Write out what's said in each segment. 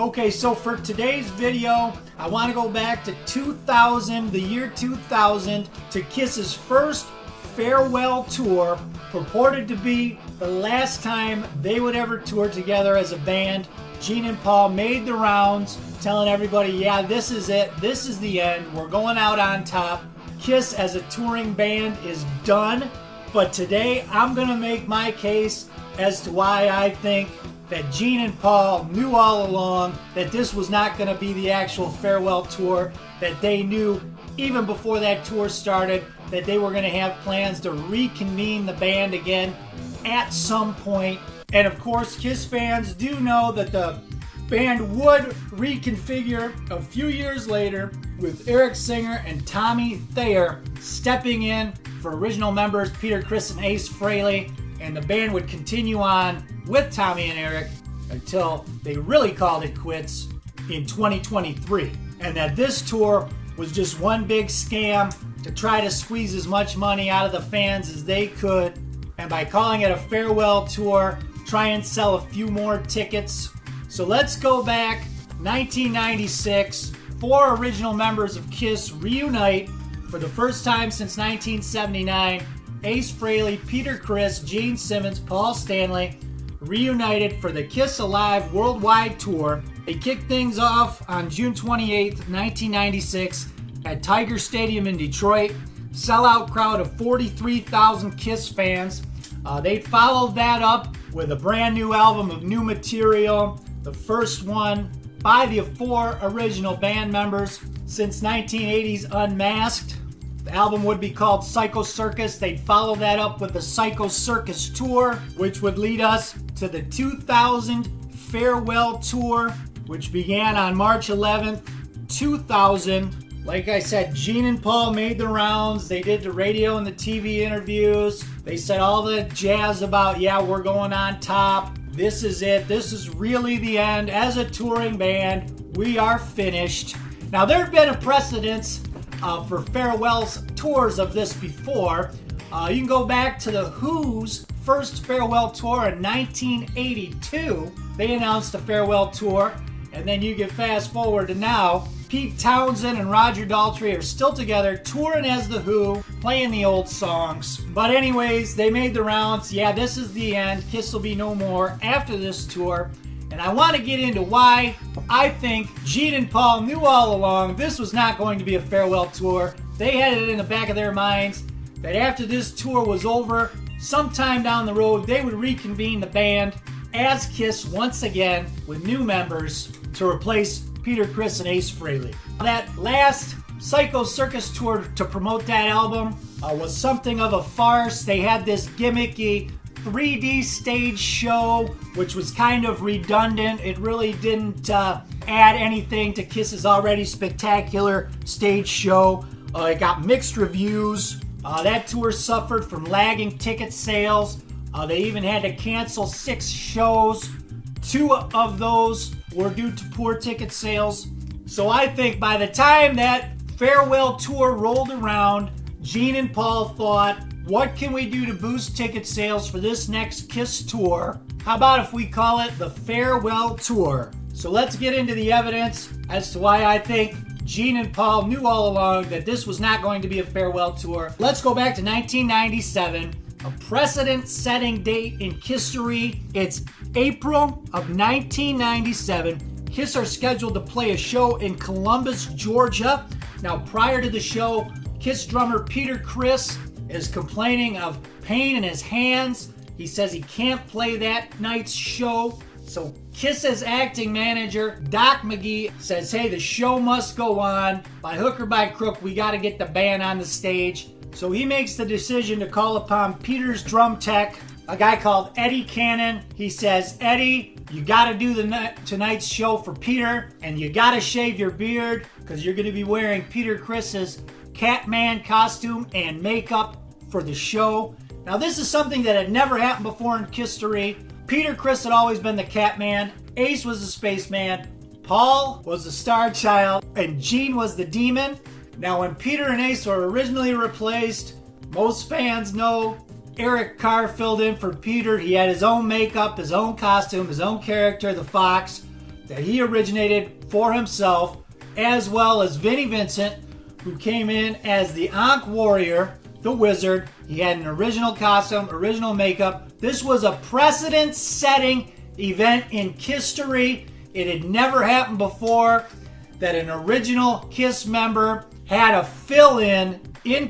Okay, so for today's video, I want to go back to 2000, the year 2000, to Kiss's first farewell tour, purported to be the last time they would ever tour together as a band. Gene and Paul made the rounds, telling everybody, yeah, this is it, this is the end, we're going out on top. Kiss as a touring band is done, but today I'm going to make my case as to why I think that Gene and Paul knew all along that this was not going to be the actual farewell tour, that they knew even before that tour started that they were going to have plans to reconvene the band again at some point. And of course, Kiss fans do know that the band would reconfigure a few years later with Eric Singer and Tommy Thayer stepping in for original members Peter Criss and Ace Frehley, and the band would continue on with Tommy and Eric until they really called it quits in 2023. And that this tour was just one big scam to try to squeeze as much money out of the fans as they could. And by calling it a farewell tour, try and sell a few more tickets. So let's go back, 1996, 4 original members of Kiss reunite for the first time since 1979. Ace Frehley, Peter Criss, Gene Simmons, Paul Stanley reunited for the Kiss Alive Worldwide Tour. They kicked things off on June 28th, 1996 at Tiger Stadium in Detroit. Sellout crowd of 43,000 Kiss fans. They followed that up with a brand new album of new material, the first one by the 4 original band members since 1980's Unmasked. The album would be called Psycho Circus. They'd follow that up with the Psycho Circus Tour, which would lead us to the 2000 Farewell Tour, which began on March 11th, 2000. Like I said, Gene and Paul made the rounds. They did the radio and the TV interviews. They said all the jazz about, yeah, we're going on top. This is it. This is really the end. As a touring band, we are finished. Now, there have been a precedence for farewell tours of this before. You can go back to the Who's first farewell tour in 1982. They announced a farewell tour, and then you can fast forward to now. Pete Townsend and Roger Daltrey are still together, touring as the Who, playing the old songs. But anyways, they made the rounds. Yeah, this is the end. Kiss will be no more after this tour. And I want to get into why I think Gene and Paul knew all along this was not going to be a farewell tour. They had it in the back of their minds that after this tour was over, sometime down the road, they would reconvene the band as Kiss once again with new members to replace Peter Criss and Ace Frehley. That last Psycho Circus tour to promote that album was something of a farce. They had this gimmicky 3D stage show, which was kind of redundant. It really didn't add anything to Kiss's already spectacular stage show. It got mixed reviews. That tour suffered from lagging ticket sales. They even had to cancel 6 shows. 2 of those were due to poor ticket sales. So I think by the time that farewell tour rolled around, Gene and Paul thought, what can we do to boost ticket sales for this next Kiss tour? How about if we call it the Farewell Tour? So let's get into the evidence as to why I think Gene and Paul knew all along that this was not going to be a farewell tour. Let's go back to 1997, a precedent-setting date in Kissery. It's April of 1997. Kiss are scheduled to play a show in Columbus, Georgia. Now, prior to the show, Kiss drummer Peter Criss is complaining of pain in his hands. He says he can't play that night's show. So Kiss's acting manager, Doc McGhee, says, hey, the show must go on. By hook or by crook, we got to get the band on the stage. So he makes the decision to call upon Peter's drum tech, a guy called Eddie Cannon. He says, Eddie, you got to do tonight's show for Peter, and you got to shave your beard because you're going to be wearing Peter Criss's Catman costume and makeup for the show. Now, this is something that had never happened before in history. Peter Criss had always been the Catman, Ace was the Spaceman, Paul was the Star Child, and Gene was the Demon. Now, when Peter and Ace were originally replaced, most fans know Eric Carr filled in for Peter. He had his own makeup, his own costume, his own character, the Fox. that he originated for himself, as well as Vinnie Vincent, who came in as the Ankh Warrior, the Wizard. He had an original costume, original makeup. This was a precedent-setting event in history. It had never happened before that an original KISS member had a fill-in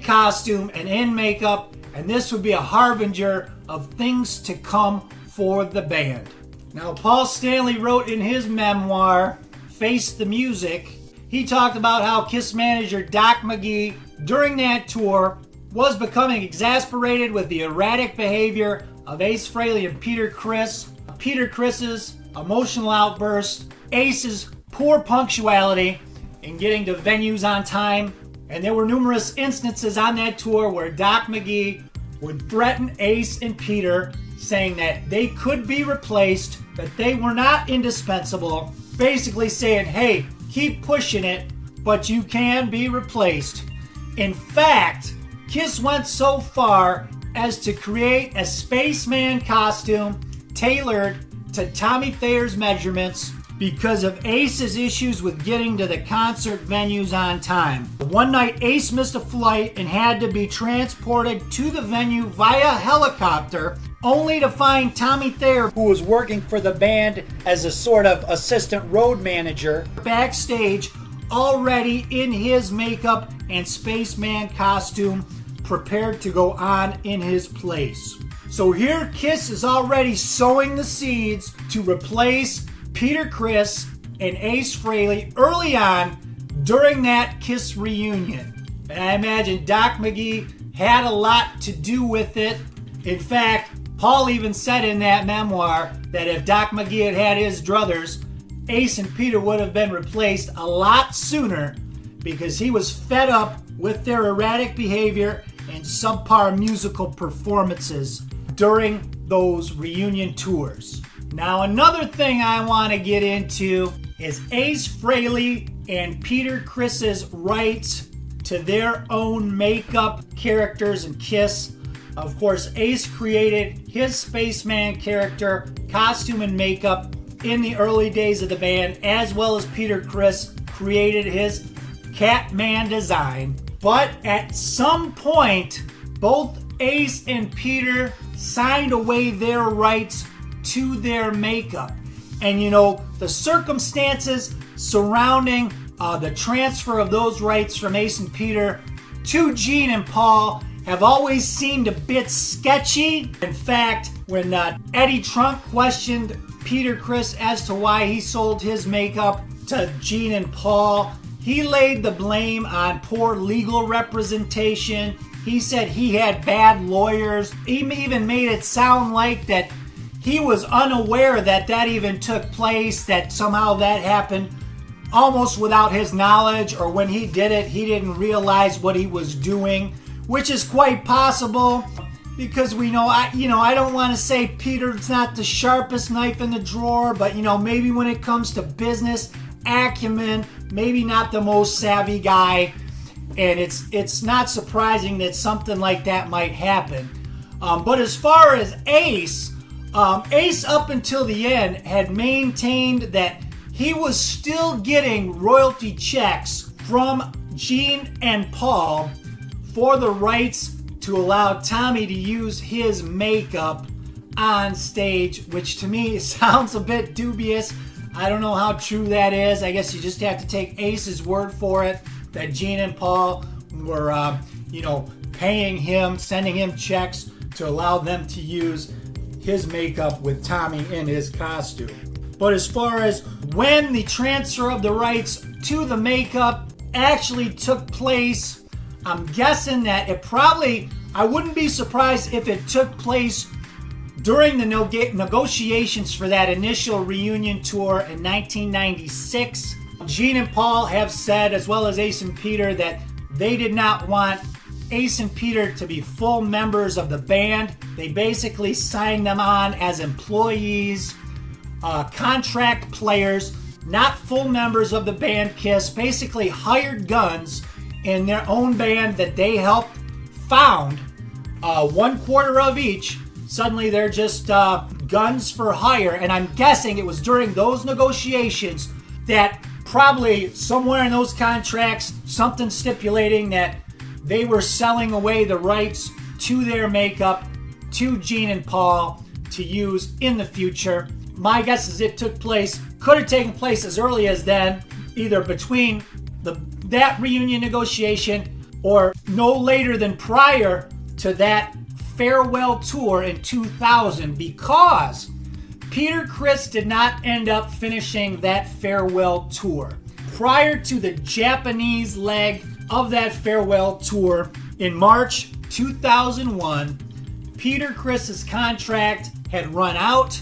costume and in makeup, and this would be a harbinger of things to come for the band. Now, Paul Stanley wrote in his memoir, Face the Music, he talked about how KISS manager Doc McGhee, during that tour, was becoming exasperated with the erratic behavior of Ace Frehley and Peter Criss, Peter Criss's emotional outbursts, Ace's poor punctuality in getting to venues on time, and there were numerous instances on that tour where Doc McGhee would threaten Ace and Peter, saying that they could be replaced, that they were not indispensable, basically saying, hey, keep pushing it, but you can be replaced. In fact, KISS went so far as to create a spaceman costume tailored to Tommy Thayer's measurements because of Ace's issues with getting to the concert venues on time. One night, Ace missed a flight and had to be transported to the venue via helicopter, only to find Tommy Thayer, who was working for the band as a sort of assistant road manager, backstage already in his makeup and spaceman costume, prepared to go on in his place. So here KISS is already sowing the seeds to replace Peter Criss and Ace Frehley early on during that KISS reunion. And I imagine Doc McGhee had a lot to do with it. In fact, Paul even said in that memoir that if Doc McGhee had had his druthers, Ace and Peter would have been replaced a lot sooner because he was fed up with their erratic behavior and subpar musical performances during those reunion tours. Now, another thing I want to get into is Ace Frehley and Peter Criss's rights to their own makeup characters in KISS. Of course, Ace created his spaceman character, costume and makeup in the early days of the band, as well as Peter Criss created his Catman design. But at some point, both Ace and Peter signed away their rights to their makeup. And you know, the circumstances surrounding the transfer of those rights from Ace and Peter to Gene and Paul have always seemed a bit sketchy. In fact, when Eddie Trunk questioned Peter Criss as to why he sold his makeup to Gene and Paul, he laid the blame on poor legal representation. He said he had bad lawyers. He even made it sound like that he was unaware that that even took place, that somehow that happened almost without his knowledge, or when he did it, he didn't realize what he was doing, which is quite possible because we know, I don't want to say Peter's not the sharpest knife in the drawer, but maybe when it comes to business acumen, maybe not the most savvy guy, and it's not surprising that something like that might happen. But as far as Ace up until the end had maintained that he was still getting royalty checks from Gene and Paul for the rights to allow Tommy to use his makeup on stage, which to me sounds a bit dubious. I don't know how true that is. I guess you just have to take Ace's word for it that Gene and Paul were, paying him, sending him checks to allow them to use his makeup with Tommy in his costume. But as far as when the transfer of the rights to the makeup actually took place, I'm guessing that I wouldn't be surprised if it took place during the negotiations for that initial reunion tour in 1996. Gene and Paul have said, as well as Ace and Peter, that they did not want Ace and Peter to be full members of the band. They basically signed them on as employees, contract players, not full members of the band KISS, basically hired guns in their own band that they helped found, 1/4 of each. Suddenly they're just guns for hire, and I'm guessing it was during those negotiations that probably somewhere in those contracts, something stipulating that they were selling away the rights to their makeup to Gene and Paul to use in the future. My guess is it could have taken place as early as then, either between that reunion negotiation or no later than prior to that farewell tour in 2000, because Peter Criss did not end up finishing that farewell tour. Prior to the Japanese leg of that farewell tour in March 2001, Peter Criss's contract had run out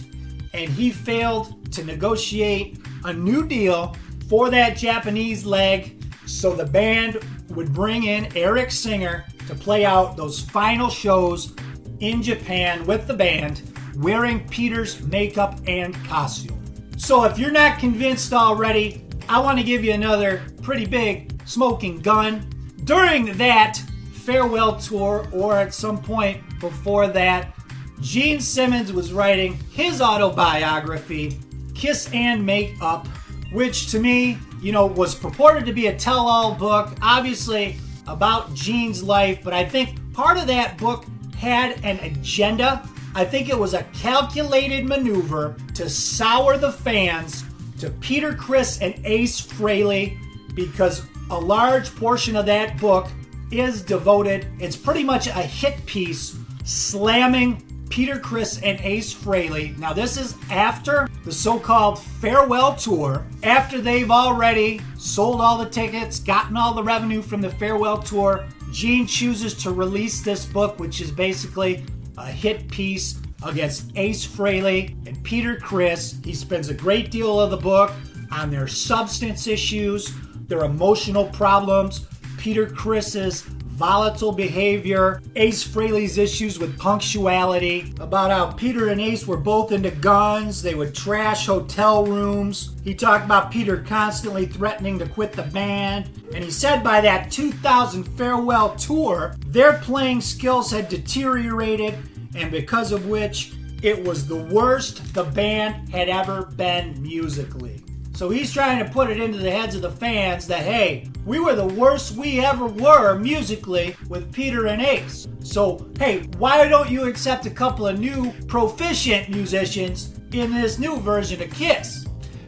and he failed to negotiate a new deal for that Japanese leg, so the band would bring in Eric Singer to play out those final shows in Japan with the band, wearing Peter's makeup and costume. So if you're not convinced already, I want to give you another pretty big smoking gun. During that farewell tour, or at some point before that, Gene Simmons was writing his autobiography, Kiss and Make Up, which to me, was purported to be a tell-all book, obviously about Gene's life, but I think part of that book had an agenda. I think it was a calculated maneuver to sour the fans to Peter Criss and Ace Frehley, because a large portion of that book is devoted, it's pretty much a hit piece slamming Peter Criss and Ace Frehley. Now this is after the so-called farewell tour, after they've already sold all the tickets, gotten all the revenue from the farewell tour. Gene chooses to release this book, which is basically a hit piece against Ace Frehley and Peter Criss. He spends a great deal of the book on their substance issues, their emotional problems, Peter Criss's volatile behavior, Ace Frehley's issues with punctuality, about how Peter and Ace were both into guns, they would trash hotel rooms. He talked about Peter constantly threatening to quit the band, and he said by that 2000 farewell tour, their playing skills had deteriorated, and because of which it was the worst the band had ever been musically. So he's trying to put it into the heads of the fans that, hey, we were the worst we ever were musically with Peter and Ace. So, hey, why don't you accept a couple of new proficient musicians in this new version of Kiss?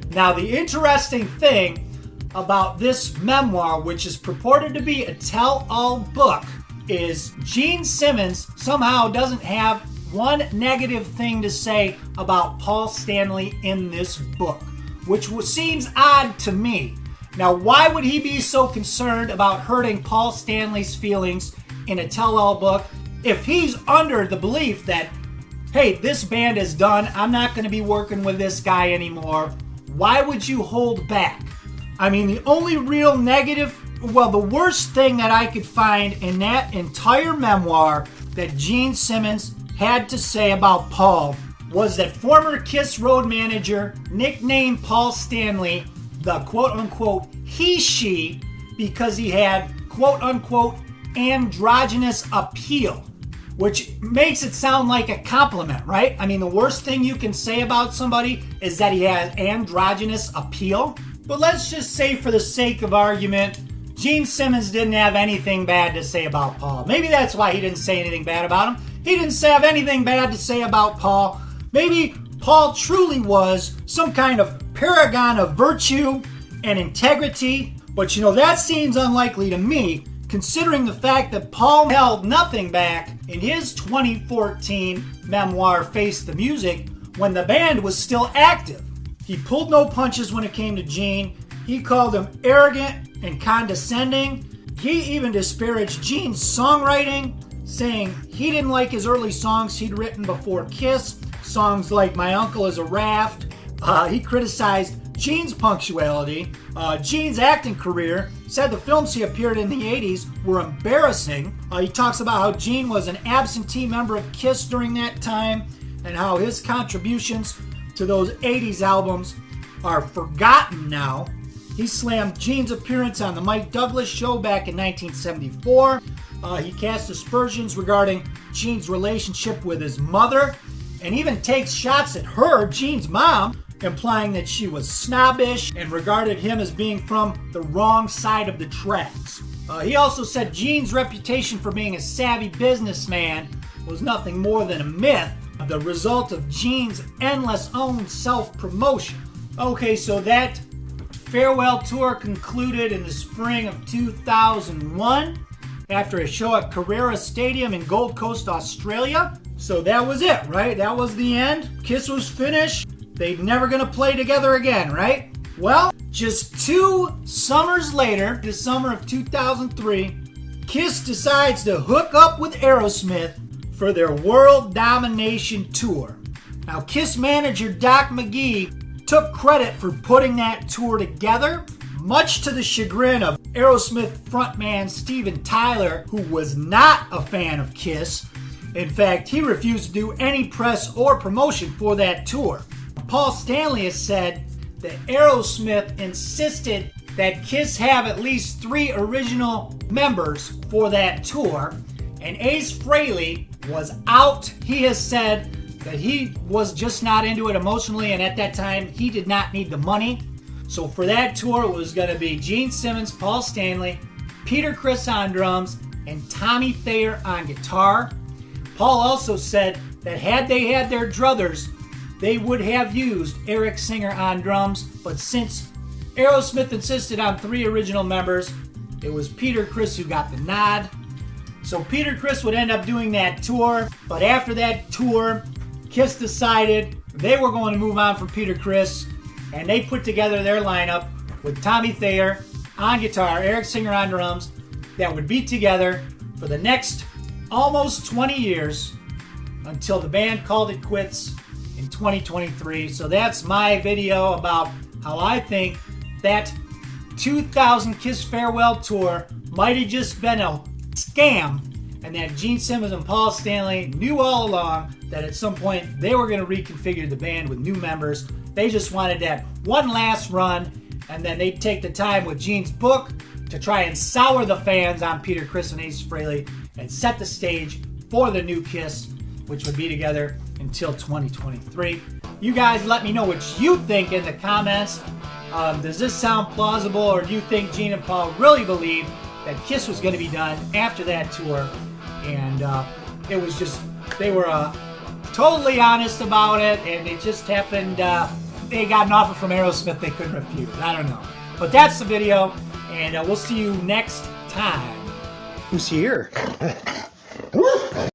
Now, the interesting thing about this memoir, which is purported to be a tell-all book, is Gene Simmons somehow doesn't have one negative thing to say about Paul Stanley in this book, which seems odd to me. Now, why would he be so concerned about hurting Paul Stanley's feelings in a tell-all book if he's under the belief that, hey, this band is done, I'm not going to be working with this guy anymore? Why would you hold back? I mean, the only real negative, the worst thing that I could find in that entire memoir that Gene Simmons had to say about Paul was that former Kiss road manager nicknamed Paul Stanley the quote-unquote he-she because he had quote-unquote androgynous appeal, which makes it sound like a compliment, right? I mean, the worst thing you can say about somebody is that he has androgynous appeal. But let's just say, for the sake of argument, Gene Simmons didn't have anything bad to say about Paul. Maybe that's why he didn't say anything bad about him. He didn't have anything bad to say about Paul. Maybe Paul truly was some kind of paragon of virtue and integrity, but that seems unlikely to me, considering the fact that Paul held nothing back in his 2014 memoir, Face the Music, when the band was still active. He pulled no punches when it came to Gene. He called him arrogant and condescending. He even disparaged Gene's songwriting, saying he didn't like his early songs he'd written before Kiss, songs like My Uncle is a Raft. He criticized Gene's punctuality. Gene's acting career, said the films he appeared in the 80s were embarrassing. He talks about how Gene was an absentee member of Kiss during that time and how his contributions to those 80s albums are forgotten now. He slammed Gene's appearance on the Mike Douglas Show back in 1974. He cast aspersions regarding Gene's relationship with his mother, and even takes shots at her, Gene's mom, implying that she was snobbish and regarded him as being from the wrong side of the tracks. He also said Gene's reputation for being a savvy businessman was nothing more than a myth, the result of Gene's endless own self-promotion. Okay, so that farewell tour concluded in the spring of 2001 after a show at Carrera Stadium in Gold Coast, Australia. So that was it, right? That was the end. Kiss was finished. They're never gonna play together again, right? Well, just 2 summers later, the summer of 2003, Kiss decides to hook up with Aerosmith for their World Domination Tour. Now, Kiss manager Doc McGhee took credit for putting that tour together, much to the chagrin of Aerosmith frontman Steven Tyler, who was not a fan of Kiss. In fact, he refused to do any press or promotion for that tour. Paul Stanley has said that Aerosmith insisted that Kiss have at least 3 original members for that tour, and Ace Frehley was out. He has said that he was just not into it emotionally, and at that time he did not need the money. So for that tour, it was going to be Gene Simmons, Paul Stanley, Peter Criss on drums, and Tommy Thayer on guitar. Paul also said that had they had their druthers, they would have used Eric Singer on drums, but since Aerosmith insisted on 3 original members, it was Peter Criss who got the nod. So Peter Criss would end up doing that tour, but after that tour, Kiss decided they were going to move on from Peter Criss, and they put together their lineup with Tommy Thayer on guitar, Eric Singer on drums, that would be together for the next almost 20 years until the band called it quits in 2023. So that's my video about how I think that 2000 Kiss farewell tour might have just been a scam, and that Gene Simmons and Paul Stanley knew all along that at some point they were going to reconfigure the band with new members. They just wanted that one last run, and then they'd take the time with Gene's book to try and sour the fans on Peter Criss and Ace Frehley and set the stage for the new Kiss, which would be together until 2023. You guys let me know what you think in the comments. Does this sound plausible, or do you think Gene and Paul really believe that Kiss was going to be done after that tour? And it was just, they were totally honest about it, and it just happened. They got an offer from Aerosmith they couldn't refuse. I don't know. But that's the video, and we'll see you next time. Who's here?